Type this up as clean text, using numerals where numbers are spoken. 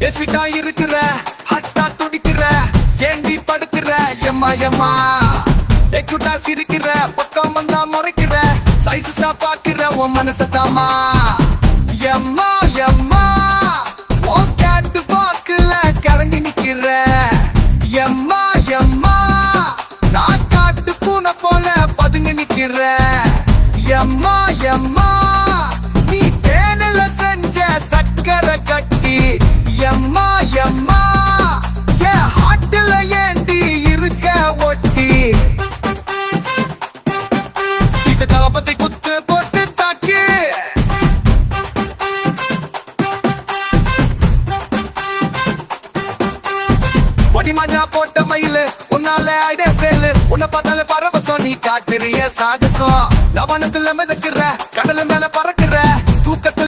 எஸ்விட்டா இருக்கிற ஹட்டா துடிக்கிற ஏண்டி படுக்கிற எம்மா எம்மா எக்குட்டா சிரிக்கிற பக்கம் வந்தா முறைக்கிற சைஸா பாக்குற உன் மனசத்தாமா எம்மா எம்மா உன் கேட்டு பாக்குல கரங்கி நிக்கிற எம்மா எம்மா நான் காட்டு பூனை போல பதுங்கி நிக்கிற எம்மா எம்மா நீ தேனில செஞ்ச சக்கரை கட்டி எம்மா எம்மா என் ஹாட்டில ஏண்டி இருக்க ஒட்டி இந்த காபத்தை குத்து போட்டு தாக்கு வடி மஞ்சா போட்ட மயிலு உன்னால ஐடியா ஃபெயிலு உன்னை பார்த்தாலே பரவசம் நீ காட்டுறிய சாகசம் லவனத்துல மிதக்குற கடல மேல பறக்குற